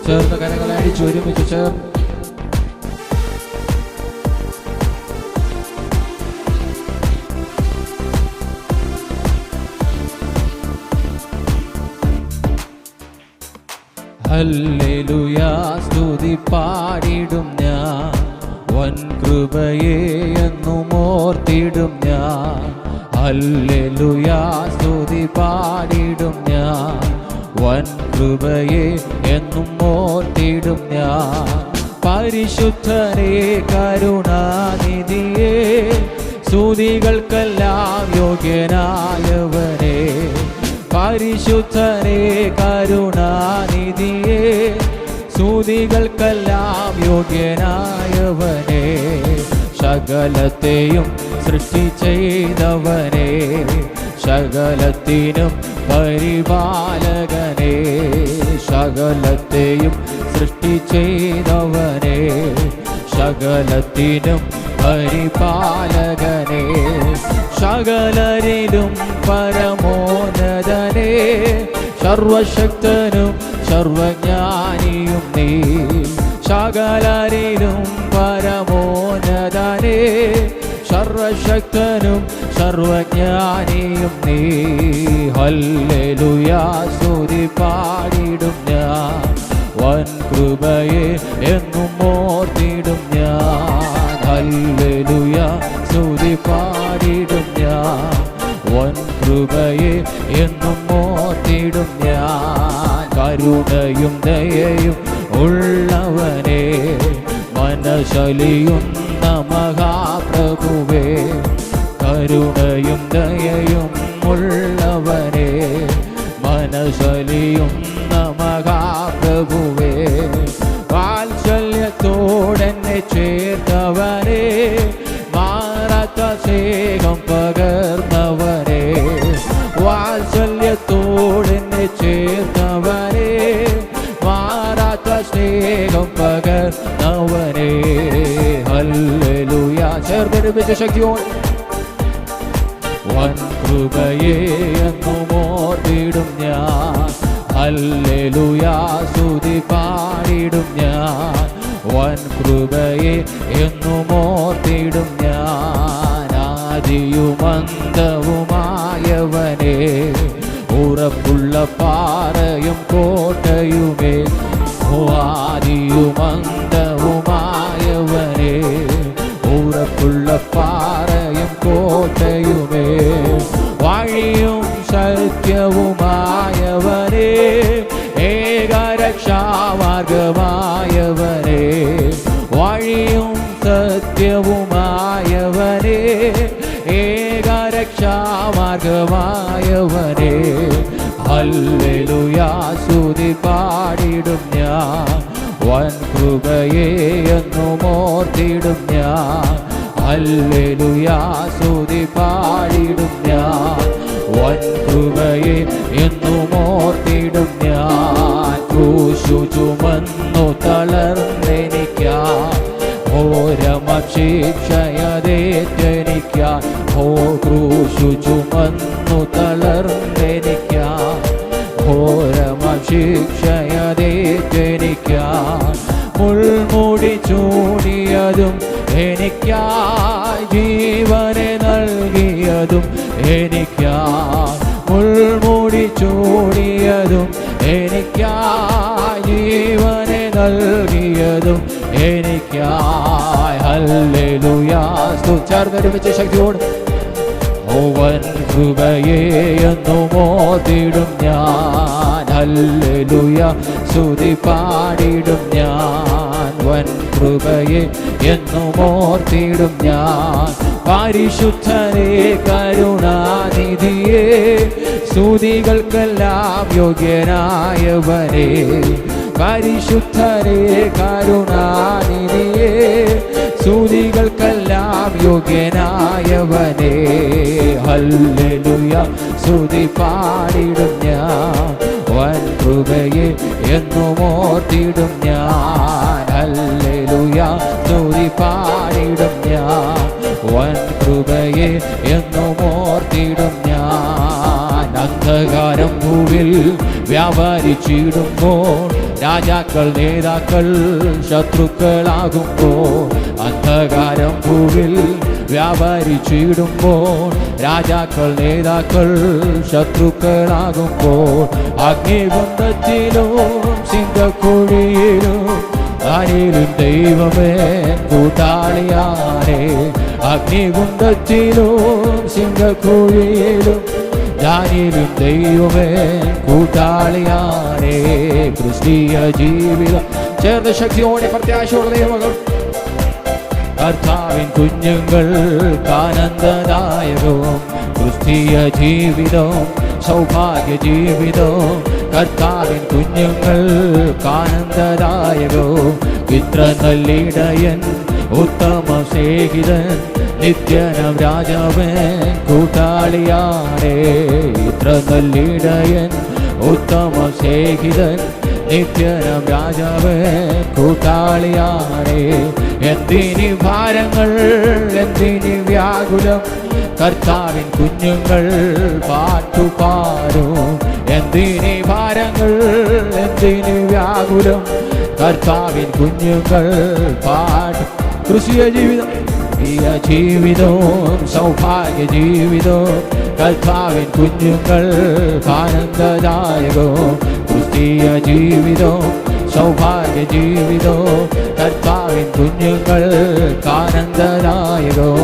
ചേർന്ന് കരങ്ങളെ അടിച്ച് ഒരുമിച്ച് ചേർന്ന് ഹല്ലേലൂയ സ്തുതി പാടിടും ഞാൻ വൻ കൃപയെ എന്നും ഓർത്തിടും ഞാൻ. ഹല്ലേലൂയ സ്തുതി പാടിടും ഞാൻ വൻ കൃപയെ എന്നും ഓർത്തിടും ഞാൻ. പരിശുദ്ധനേ കരുണാനിധിയേ സ്തുതികൾക്കെല്ലാം യോഗ്യനായവനേ. പരിശുദ്ധനേ കരുണാനിധിയേ സ്തുതികൾക്കെല്ലാം യോഗ്യനായവനേ. സകലത്തെയും സൃഷ്ടി ചെയ്തവനേ സകലത്തിനും പരിപാലകനേ. സകലത്തെയും സൃഷ്ടി ചെയ്തവനേ സകലത്തിനും പരിപാലകനേ. സകലരിലും പരമോന്നതനേ സർവശക്തനും സർവജ്ഞാനിയും നീ. സകലരിലും പരമോന്നതനേ സർവശക്തനും സർവജ്ഞാനിയും നീ. ഹല്ലേലൂയ സ്തുതി പാടിടും ഞാൻ വൻ കൃപയെ എന്നും ഓർത്തിടും ഞാൻ. ഹല്ലേലൂയ സ്തുതി പാടിടും ഞാൻ വൻ കൃപയെ എന്നും ഓർത്തിടും ഞാൻ. കരുണയും ദയയും ഉള്ളവനേ മനശലിയുന്ന മഹാപ്രഭുവേ. കരുണയും ദയയും ഉള്ളവനേ മനശലിയുന്ന മഹാപ്രഭുവേ. വാത്സല്യത്തോടെന്നെ ചേർത്തവനേ മാറാത്ത സ്നേഹം പകർന്നവനേ. വാത്സല്യത്തോടെന്നെ ചേർത്തവനേ മാറാത്ത സ്നേഹം പകർന്നവനേ. ഹല്ലേലൂയ ചേർന്നൊരുമിച്ച ശക്തിയോടെ വൻ കൃപയെ എന്നും ഓർത്തിടും ഞാൻ. ഹല്ലേലൂയ സ്തുതി പാടിടും ഞാൻ വൻ കൃപയെ എന്നും ഓർത്തിടും ഞാൻ. ആദിയും അന്തവുമായവനേ ഉറപ്പുള്ള പാറയും കോട്ടയുമേ. ആദിയും അന്തവുമായവനേ ഉറപ്പുള്ള പാറയും കോട്ടയുമേ. വഴിയും സത്യവുമായവനേ ഏകരക്ഷാമാർഗമായവനേ. വഴിയും സത്യവുമായവനേ ഏകരക്ഷാമാർഗമായവനേ. ഹല്ലേലൂയ സ്തുതി പാടിടും ഞാൻ വൻ കൃപയെ എന്നും ഓർത്തിടും ഞാൻ. ഹല്ലേലൂയ സ്തുതി പാടിടും ഞാൻ വൻ കൃപയെ എന്നും ഓർത്തിടും ഞാൻ. ക്രൂശു ചുമന്നു തളർന്നെനിക്കാൻ ഘോരമശിക്ഷയതേറ്റെനിക്കാൻ. ക്രൂശു ചുമന്നു തളർന്നെനിക്കാൻ ഘോരമശിക്ഷയതേറ്റെനിക്കാൻ. മുൾമുടി ചൂടിയതും എനിക്കായി ജീവനെ നൽകിയതും എനിക്കായി. മുൾമുടി ചൂടിയതും എനിക്കായി ജീവനെ നൽകിയതും എനിക്കായി. ഹല്ലേലൂയ ചേർന്നൊരുമിച്ച ശക്തിയോട് വൻ കൃപയെ എന്നും ഓർത്തിടും ഞാൻ. ഹല്ലേലൂയ സ്തുതി പാടിടും ഞാൻ വൻ കൃപയെ എന്നും ഓർത്തിടും ഞാൻ. പരിശുദ്ധനേ കരുണാനിധിയേ സ്തുതികൾക്കെല്ലാം യോഗ്യനായവനേ. പരിശുദ്ധനേ കരുണാനിധിയേ സ്തുതികൾക്കെല്ലാം യോഗ്യനായവനേ. ഹല്ലേലൂയ സ്തുതി പാടിടും ഞാൻ വൻ കൃപയെ എന്നും ഓർത്തിടും ഞാൻ. ഹല്ലേലൂയ സ്തുതി പാടിടും ഞാൻ വൻ കൃപയെ എന്നും ഓർത്തിടും ഞാൻ. അന്ധകാരം ഭൂവിൽ വ്യാപരിച്ചിടുമ്പോൾ രാജാക്കൾ നേതാക്കൾ ശത്രുക്കളാകുമ്പോൾ, അന്ധകാരം ഭൂവിൽ വ്യാപരിച്ചിടുമ്പോൾ, രാജാക്കൾ ശത്രുക്കളാകുമ്പോൾ, അഗ്നികുണ്ഡത്തിലും സിംഹക്കുഴിയിലും ആരിലും ദൈവമേ കൂട്ടാളിയാനേ. അഗ്നികുണ്ഡത്തിലും സിംഹക്കുഴിയിലും ഞാനിലും ദൈവമേ കൂട്ടാളിയാനേ. ക്രിസ്തീയ ജീവിതം ചേർന്ന ശക്തിയോടെ പ്രത്യാശയുള്ള ദൈവമകൾ കർത്താവിൻ കുഞ്ഞുങ്ങൾക്ക് ആനന്ദദായകവും. ക്രിസ്തീയ ജീവിതം സൗഭാഗ്യ ജീവിതം കർത്താവിൻ കുഞ്ഞുങ്ങൾക്ക് ആനന്ദദായകവും. ഇത്ര നല്ലിടയൻ ഉത്തമ സ്നേഹിതൻ നിത്യനം രാജാവൻ കൂട്ടാളിയാനേ. ഇത്ര നല്ലിടയൻ ഉത്തമ സ്നേഹിതൻ നിത്യനം രാജാവൻ കൂട്ടാളിയാനേ. എന്തിനി ഭാരങ്ങൾ എന്തിനി വ്യാകുലം കർത്താവിൻ കുഞ്ഞുങ്ങൾ പാട്ടുപാടും. എന്തിനി ഭാരങ്ങൾ എന്തിനി വ്യാകുലം കർത്താവിൻ കുഞ്ഞുങ്ങൾ പാടും. ക്രിസ്തീയ ജീവിതം ജീവിതവും സൗഭാഗ്യ ജീവിതവും കർത്താവിൻ കുഞ്ഞുങ്ങൾക്ക് ആനന്ദദായകവും. ക്രിസ്തീയ ജീവിതവും സൗഭാഗ്യ ജീവിതവും കർത്താവിൻ കുഞ്ഞുങ്ങൾക്ക് ആനന്ദദായകവും.